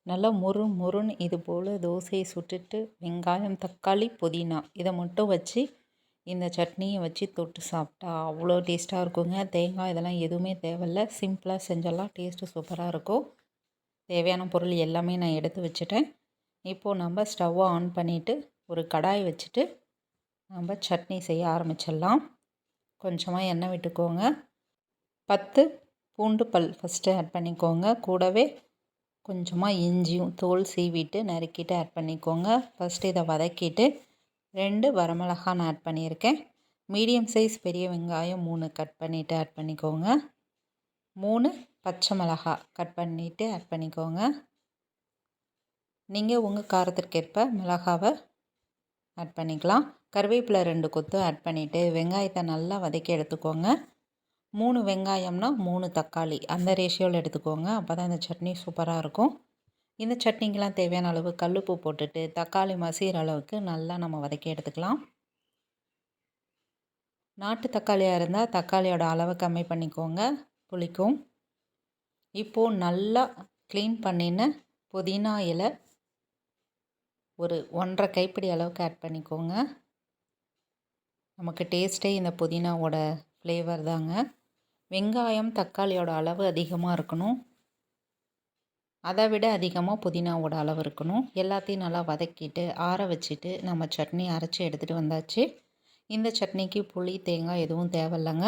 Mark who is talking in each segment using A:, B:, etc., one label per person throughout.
A: நல்லா மொறு மொறுன்னு இது போல் தோசையை சுட்டுட்டு வெங்காயம் தக்காளி புதினா இதை மட்டும் வச்சு இந்த சட்னியை வச்சு தொட்டு சாப்பிட்டா அவ்வளோ டேஸ்ட்டாக இருக்குங்க. தேங்காய் இதெல்லாம் எதுவுமே தேவையில்ல, சிம்பிளாக செஞ்சிடலாம், டேஸ்ட்டு சூப்பராக இருக்கும். தேவையான பொருள் எல்லாமே நான் எடுத்து வச்சுட்டேன். இப்போது நம்ம ஸ்டவ்வை ஆன் பண்ணிவிட்டு ஒரு கடாய் வச்சுட்டு நம்ம சட்னி செய்ய ஆரம்பிச்சிடலாம். கொஞ்சமாக எண்ணெய் விட்டுக்கோங்க. 10 பூண்டு பல் ஃபஸ்ட்டு ஆட் பண்ணிக்கோங்க. கூடவே கொஞ்சமாக இஞ்சியும் தோல் சீவிட்டு நறுக்கிட்டு ஆட் பண்ணிக்கோங்க. ஃபஸ்ட்டு இதை வதக்கிட்டு 2 வரமிளகாய் நான் ஆட் பண்ணியிருக்கேன். மீடியம் சைஸ் பெரிய வெங்காயம் 3 கட் பண்ணிவிட்டு ஆட் பண்ணிக்கோங்க. 3 பச்சை மிளகாய் கட் பண்ணிவிட்டு ஆட் பண்ணிக்கோங்க. நீங்கள் உங்கள் காரத்திற்கேற்ப மிளகாவை ஆட் பண்ணிக்கலாம். கருவேப்பிலை 2 கொத்து ஆட் பண்ணிவிட்டு வெங்காயத்தை நல்லா வதக்கி எடுத்துக்கோங்க. 3 வெங்காயம்னா 3 தக்காளி அந்த ரேஷியோவில் எடுத்துக்கோங்க. அப்போ தான் இந்த சட்னி சூப்பராக இருக்கும். இந்த சட்னிக்கெலாம் தேவையான அளவு கல்லுப்பு போட்டுட்டு தக்காளி மசிகிற அளவுக்கு நல்லா நம்ம வதக்கி எடுத்துக்கலாம். நாட்டு தக்காளியாக இருந்தால் தக்காளியோட அளவை கம்மி பண்ணிக்கோங்க, புளிக்கும். இப்போது நல்லா க்ளீன் பண்ணின புதினா இலை ஒரு 1.5 கைப்பிடி அளவுக்கு ஆட் பண்ணிக்கோங்க. நமக்கு டேஸ்ட்டே இந்த புதினாவோட ஃப்ளேவர் தாங்க. வெங்காயம் தக்காளியோட அளவு அதிகமாக இருக்கணும், அதை விட அதிகமாக புதினாவோட அளவு இருக்கணும். எல்லாத்தையும் நல்லா வதக்கிட்டு ஆற வச்சுட்டு நம்ம சட்னி அரைச்சி எடுத்துகிட்டு வந்தாச்சு. இந்த சட்னிக்கு புளி தேங்காய் எதுவும் தேவையில்லைங்க.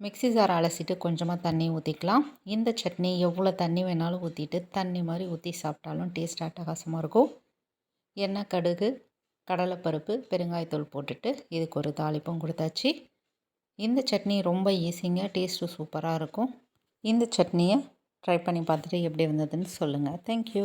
A: மிக்ஸி ஜார் அலசிட்டு கொஞ்சமாக தண்ணி ஊற்றிக்கலாம். இந்த சட்னி எவ்வளோ தண்ணி வேணாலும் ஊற்றிட்டு தண்ணி மாதிரி ஊற்றி சாப்பிட்டாலும் டேஸ்ட் அட்டகாசமாக இருக்கும். எண்ணெய், கடுகு, கடலைப்பருப்பு, பெருங்காயத்தூள் போட்டுட்டு இதுக்கு ஒரு தாளிப்பும் கொடுத்தாச்சு. இந்த சட்னி ரொம்ப ஈஸிங்க, டேஸ்ட்டு சூப்பராக இருக்கும். இந்த சட்னியை ட்ரை பண்ணி பார்த்துட்டு எப்படி இருந்ததுன்னு சொல்லுங்கள். தேங்க்யூ.